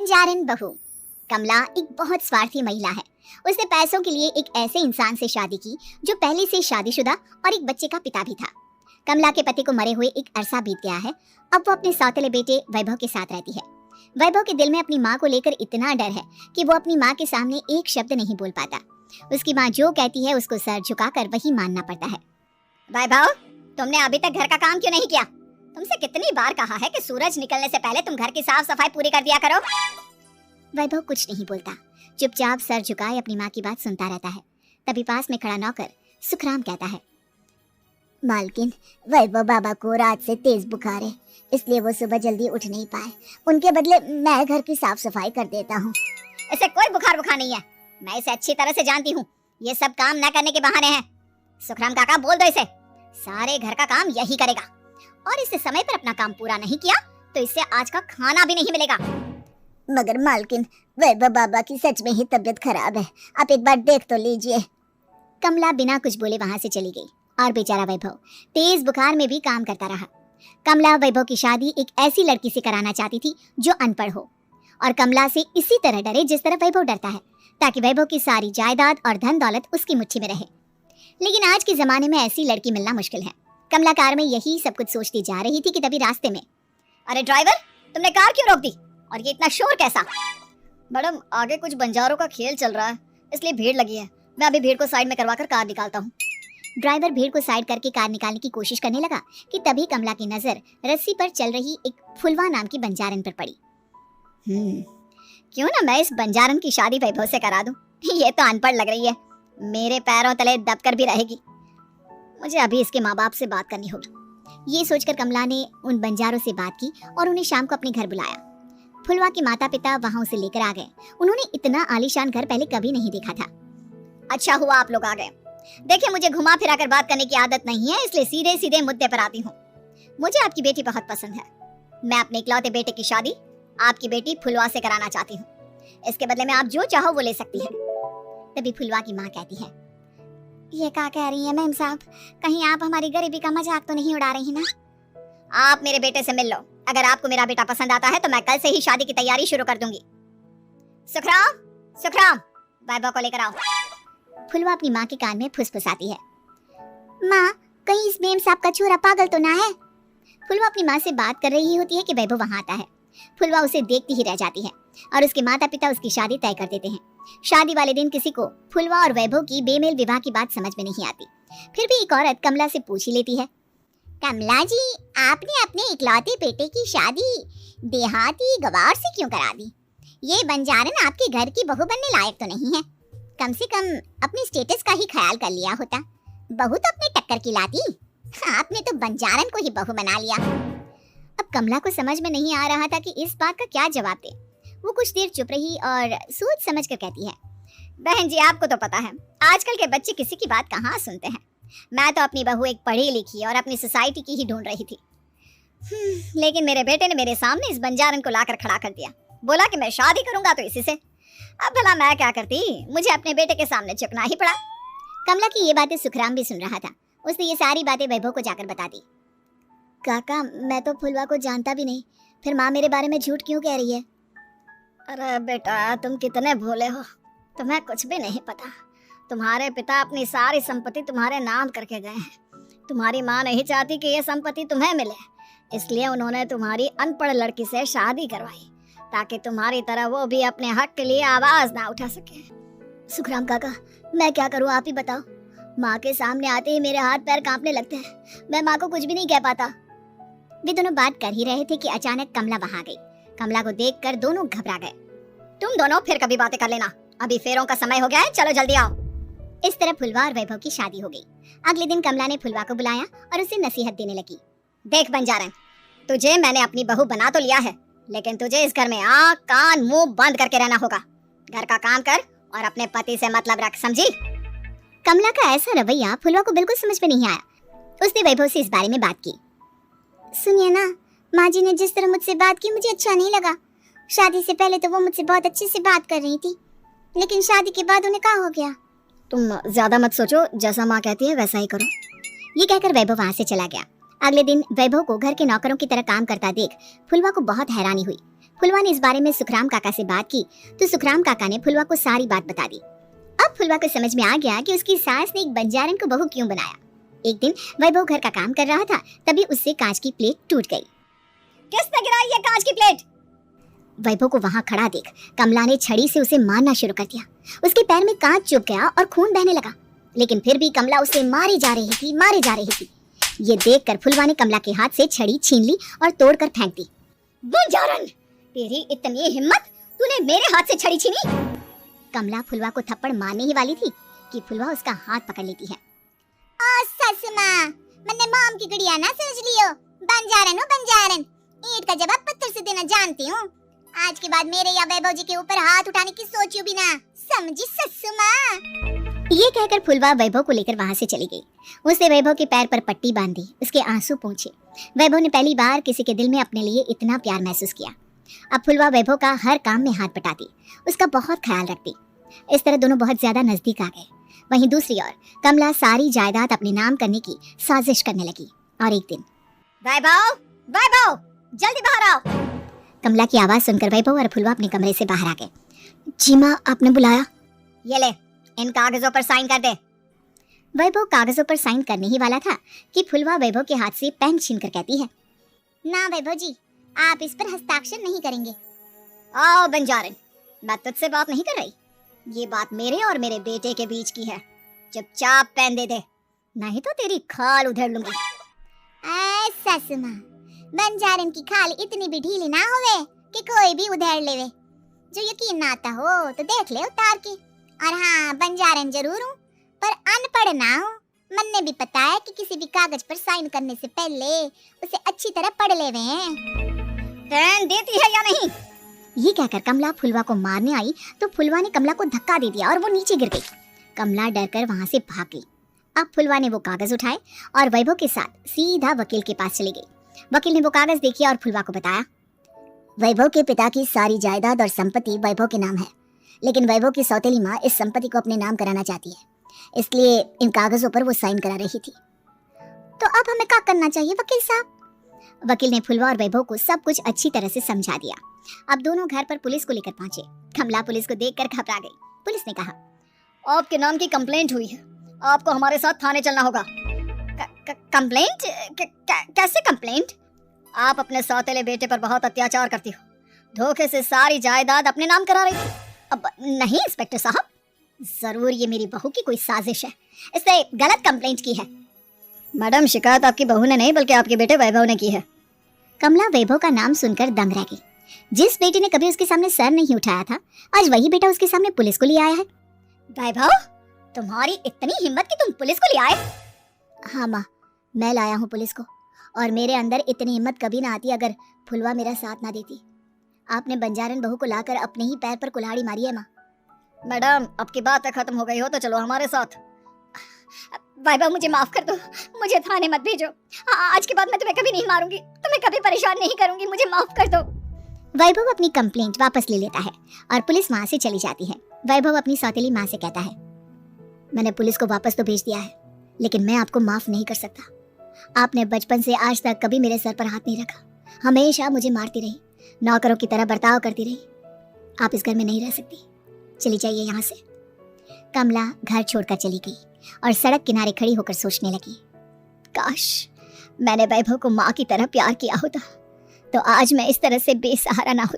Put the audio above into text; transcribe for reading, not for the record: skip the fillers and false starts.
बंजारन बहू। कमला एक बहुत स्वार्थी महिला है। उसने पैसों के लिए एक ऐसे इंसान से शादी की जो पहले से शादीशुदा और एक बच्चे का पिता भी था। कमला के पति को मरे हुए एक अरसा बीत गया है। अब वो अपने सौतेले बेटे वैभव के साथ रहती है। वैभव के दिल में अपनी माँ को लेकर इतना डर है कि वो अपनी माँ के सामने एक शब्द नहीं बोल पाता। उसकी माँ जो कहती है उसको सर झुकाकर वही मानना पड़ता है। वैभव, तुमने अभी तक घर का काम क्यों नहीं किया? तुमसे कितनी बार कहा है कि सूरज निकलने से पहले तुम घर की साफ सफाई पूरी कर दिया करो। वैभव कुछ नहीं बोलता, चुपचाप सर झुकाए अपनी माँ की बात सुनता रहता है। तभी पास में खड़ा नौकर सुखराम कहता है, मालकिन, वैभव बाबा को रात से तेज बुखार है, इसलिए वो सुबह जल्दी उठ नहीं पाए। उनके बदले मैं घर की साफ सफाई कर देता हूँ। इसे कोई बुखार नहीं है, मैं इसे अच्छी तरह से जानती हूँ। ये सब काम न करने के बहाने हैं। सुखराम काका, बोल दो इसे, सारे घर का काम यही करेगा, और इससे समय पर अपना काम पूरा नहीं किया तो इससे आज का खाना भी नहीं मिलेगा। मगर मालकिन, वैभव बाबा की सच में ही तबीयत खराब है, आप एक बार देख तो लीजिए। कमला बिना कुछ बोले वहां से चली गई और बेचारा वैभव तेज बुखार में भी काम करता रहा। कमला वैभव की शादी एक ऐसी लड़की से कराना चाहती थी जो अनपढ़ हो और कमला से इसी तरह डरे जिस तरह वैभव डरता है, ताकि वैभव की सारी जायदाद और धन दौलत उसकी मुट्ठी में रहे। लेकिन आज के जमाने में ऐसी लड़की मिलना मुश्किल है। कमला कार में यही सब कुछ सोचती जा रही थी कि तभी रास्ते में, अरे ड्राइवर, तुमने कार क्यों रोक दी और ये इतना शोर कैसा? मैडम, आगे कुछ बंजारों का खेल चल रहा है, इसलिए भीड़ लगी है। मैं अभी भीड़ को साइड में करवाकर कार निकालता हूँ। ड्राइवर भीड़ को साइड करके कार निकालने की कोशिश करने लगा कि तभी कमला की नजर रस्सी पर चल रही एक फुलवा नाम की बंजारन पर पड़ी। क्यों ना मैं इस बंजारन की शादी वैभव से करा दूं? ये तो अनपढ़ लग रही है, मेरे पैरों तले दबकर भी रहेगी। मुझे अभी इसके माँ बाप से बात करनी होगी। ये सोचकर कमला ने उन बंजारों से बात की और उन्हें शाम को अपने घर बुलाया। फुलवा के माता पिता वहां उसे लेकर आ गए। उन्होंने इतना आलीशान घर पहले कभी नहीं देखा था। अच्छा हुआ आप लोग आ गए। देखिए, मुझे घुमा फिरा कर बात करने की आदत नहीं है, इसलिए सीधे सीधे मुद्दे पर आती हूँ। मुझे आपकी बेटी बहुत पसंद है। मैं अपने इकलौते बेटे की शादी आपकी बेटी फुलवा से कराना चाहती हूँ। इसके बदले में आप जो चाहो वो ले सकती है। तभी फुलवा की माँ कहती है, ये क्या कह रही है मैम साहब, कहीं आप हमारी गरीबी का मजाक तो नहीं उड़ा रही ना? आप मेरे बेटे से मिल लो। अगर आपको मेरा बेटा पसंद आता है तो मैं कल से ही शादी की तैयारी शुरू कर दूंगी। सुखराम, सुखराम, वैभव को लेकर आओ। फुलवा अपनी माँ के कान में फुसफुसाती है, माँ, कहीं इस मेम साहब का छोरा पागल तो ना है? फुलवा अपनी माँ से बात कर रही होती है कि वैभव वहां आता है। फुलवा उसे देखती ही रह जाती है और उसके माता पिता उसकी शादी तय कर देते हैं। शादी वाले दिन किसी को फुलवा और वैभव की बेमेल विवाह की बात समझ में नहीं आती। फिर भी एक औरत कमला से पूछ ही लेती है, कमला जी, आपने अपने इकलौते बेटे की शादी देहाती गवार से क्यों करा दी? ये बंजारन आपके घर की बहू बनने लायक तो नहीं है। कम से कम अपने स्टेटस का ही ख्याल कर लिया होता। बहू तो अपने टक्कर की लाती, आपने तो बंजारन को ही बहू बना लिया। अब कमला को समझ में नहीं आ रहा था कि इस बात का क्या जवाब दे। वो कुछ देर चुप रही और सोच समझ कर कहती है, बहन जी, आपको तो पता है आजकल के बच्चे किसी की बात कहाँ सुनते हैं। मैं तो अपनी बहू एक पढ़ी लिखी और अपनी सोसाइटी की ही ढूंढ रही थी। लेकिन मेरे बेटे ने मेरे सामने इस बंजारन को लाकर खड़ा कर दिया। बोला कि मैं शादी करूंगा तो इसी से। अब भला मैं क्या करती, मुझे अपने बेटे के सामने झुकना ही पड़ा। कमला की ये बातें सुखराम भी सुन रहा था। उसने ये सारी बातें वैभव को जाकर बता दी। काका, मैं तो फुलवा को जानता भी नहीं, फिर माँ मेरे बारे में झूठ क्यों कह रही है? अरे बेटा, तुम कितने भोले हो, तुम्हें कुछ भी नहीं पता। तुम्हारे पिता अपनी सारी संपत्ति तुम्हारे नाम करके गए हैं। तुम्हारी माँ नहीं चाहती कि यह संपत्ति तुम्हें मिले, इसलिए उन्होंने तुम्हारी अनपढ़ लड़की से शादी करवाई ताकि तुम्हारी तरह वो भी अपने हक के लिए आवाज ना उठा सके। सुखराम काका, मैं क्या करूँ, आप ही बताओ। माँ के सामने आते ही मेरे हाथ पैर कांपने लगते हैं। मैं माँ को कुछ भी नहीं कह पाता। वे दोनों बात कर ही रहे थे कि अचानक कमला वहां गई। कमला को देखकर दोनों घबरा गए। तुम दोनों फिर कभी बातें कर लेना, अभी फेरों का समय हो गया है, चलो जल्दी आओ। इस तरह फुलवा और वैभव की शादी हो गई। अगले दिन कमला ने फुलवा को बुलाया और उसे नसीहत देने लगी। देख बंजारन, तुझे मैंने अपनी बहू बना तो लिया है, लेकिन तुझे इस घर में आँख कान मुंह बंद करके रहना होगा। घर का काम कर और अपने पति से मतलब रख, समझी? कमला का ऐसा रवैया फुलवा को बिल्कुल समझ में नहीं आया। उसने वैभव से इस बारे में बात की। सुनिए ना, माँ जी ने जिस तरह मुझसे बात की मुझे अच्छा नहीं लगा। शादी से पहले तो वो मुझसे बहुत अच्छे से बात कर रही थी, लेकिन शादी के बाद उन्हें क्या हो गया? तुम ज्यादा मत सोचो, जैसा माँ कहती है वैसा ही करो। ये कहकर वैभव वहां से चला गया। अगले दिन वैभव को घर के नौकरों की तरह काम करता देख फुलवा को बहुत हैरानी हुई। फुलवा ने इस बारे में सुखराम काका से बात की तो सुखराम काका ने फुलवा को सारी बात बता दी। अब फुलवा को समझ में आ गया कि उसकी सास ने एक बंजारन को बहू क्यों बनाया। एक दिन वैभव घर का काम कर रहा था, तभी उससे कांच की प्लेट टूट गई। किसने गिराई ये कांच की प्लेट? वैभव को वहां खड़ा देख कमला ने छड़ी से उसे मारना शुरू कर दिया। उसके पैर में कांच चुभ गया और खून बहने लगा, लेकिन फिर भी कमला उसे मारी जा रही थी। ये देखकर फुलवा ने कमला के हाथ से छड़ी छीन ली और तोड़कर फेंक दी। बंजारन, तेरी इतनी हिम्मत, तूने मेरे हाथ से छड़ी छीनी? कमला फुलवा को थप्पड़ मारने ही वाली थी कि फुलवा उसका हाथ पकड़ लेती है। ओ सस मां, मैंने माम की गुड़िया ना समझ लियो। बंजारन, ईंट का जवाब पत्थर से देना जानती हूँ। आज के बाद मेरे या वैभव जी के ऊपर हाथ उठाने की सोचियो भी ना, समझी ससु मां? ये कहकर फुलवा वैभव को लेकर वहां से चली गई। उसने वैभव के पैर पर पट्टी बांधी, उसके आंसू पोंछे। वैभव ने पहली बार किसी के दिल में अपने लिए इतना प्यार महसूस किया। अब फुलवा वैभव का हर काम में हाथ बटाती, उसका बहुत ख्याल रखती। इस तरह दोनों बहुत ज्यादा नजदीक आ गए। वहीं दूसरी ओर कमला सारी जायदाद अपने नाम करने की साजिश करने लगी। और एक दिन, वैभव, जल्दी बाहर आओ। कमला की आवाज सुनकर वैभव और फुलवा अपने कमरे से बाहर आ गए। जी माँ, आपने बुलाया? ये ले, इन कागजों पर साइन कर दे। वैभव कागजों पर साइन करने ही वाला था कि फुलवा वैभव के हाथ से पेन छीनकर कहती है, ना वैभव जी, आप इस पर हस्ताक्षर नहीं करेंगे। आओ बंजारन, मैं तुझसे बात नहीं कर रही। ये बात मेरे और मेरे बेटे के बीच की है। चुपचाप पेन दे दे, नहीं तो तेरी खाल उधेड़ लूंगी। ससु मां, बंजारन की खाल इतनी भी ढीली ना होवे कि कोई भी उधेड़ लेवे। जो यकीन ना आता हो तो देख ले उतार के। और हाँ, बंजारन जरूर हूँ पर अनपढ़ ना हूँ। मन ने भी पता है कि किसी भी कागज पर साइन करने से पहले उसे अच्छी तरह पढ़ लेवे हैं। पेन देती है या नहीं? ये कहकर कमला फुलवा को मारने आई तो फुलवा ने कमला को धक्का दे दिया और वो नीचे गिर गई। कमला डरकर वहां से भाग गई। अब फुलवा ने वो कागज उठाए और वैभव के साथ सीधा वकील के पास चली गई। वकील ने वो कागज देखी और फुलवा को बताया, वैभव के पिता की सारी जायदाद और संपत्ति वैभव के नाम है, लेकिन वैभव की सौतेली माँ इस संपत्ति को अपने नाम कराना चाहती है, इसलिए इन कागजों पर वो साइन करा रही थी। तो अब हमें क्या करना चाहिए वकील साहब? वकील ने फुलवा और वैभव को सब कुछ अच्छी तरह से समझा दिया। अब दोनों घर पर पुलिस को लेकर पहुंचे। कमला पुलिस को देखकर घबरा गई। पुलिस ने कहा, आपके नाम की कंप्लेंट हुई है, आपको हमारे साथ थाने चलना होगा। कंप्लेंट? कैसे कंप्लेंट? आप अपने सौतेले बेटे पर बहुत अत्याचार करती हो, धोखे से सारी जायदाद अपने नाम करा रही थी। अब नहीं इंस्पेक्टर साहब, जरूर ये मेरी बहू की कोई साजिश है, इसने गलत कंप्लेंट की है। मैडम, शिकायत आपकी बहू ने नहीं बल्कि आपके बेटे वैभव ने की है। कमला वैभव का नाम सुनकर दंग रह गई। जिस बेटे ने कभी उसके सामने सर नहीं उठाया था, आज वही बेटा उसके सामने पुलिस को ले आया है। वैभव, तुम्हारी इतनी हिम्मत कि तुम पुलिस को ले आए? हाँ माँ, मैं लाया हूँ पुलिस को, और मेरे अंदर इतनी हिम्मत कभी ना आती अगर फुलवा मेरा साथ ना देती। आपने बंजारन बहू को लाकर अपने ही पैर पर कुल्हाड़ी मारी है माँ। मैडम, अब की बात खत्म हो गई हो तो चलो हमारे साथ। वैभव, मुझे माफ कर दो, मुझे थाने मत भेजो। आज के बाद मैं तुम्हें कभी नहीं मारूंगी, तुम्हें कभी परेशान नहीं करूंगी, मुझे माफ कर दो। वैभव अपनी कंप्लेंट वापस ले लेता है और पुलिस वहां से चली जाती है। वैभव अपनी सौतेली माँ से कहता है, मैंने पुलिस को वापस तो भेज दिया है, लेकिन मैं आपको माफ नहीं कर सकता। आपने बचपन से आज तक कभी मेरे सर पर हाथ नहीं रखा, हमेशा मुझे मारती रही, नौकरों की तरह बर्ताव करती रही। आप इस घर में नहीं रह सकती, चली जाइए यहाँ से। कमला घर छोड़कर चली गई और सड़क किनारे खड़ी होकर सोचने लगी, काश मैंने वैभव को माँ की तरह प्यार किया होता तो आज मैं इस तरह से बेसहारा ना होती।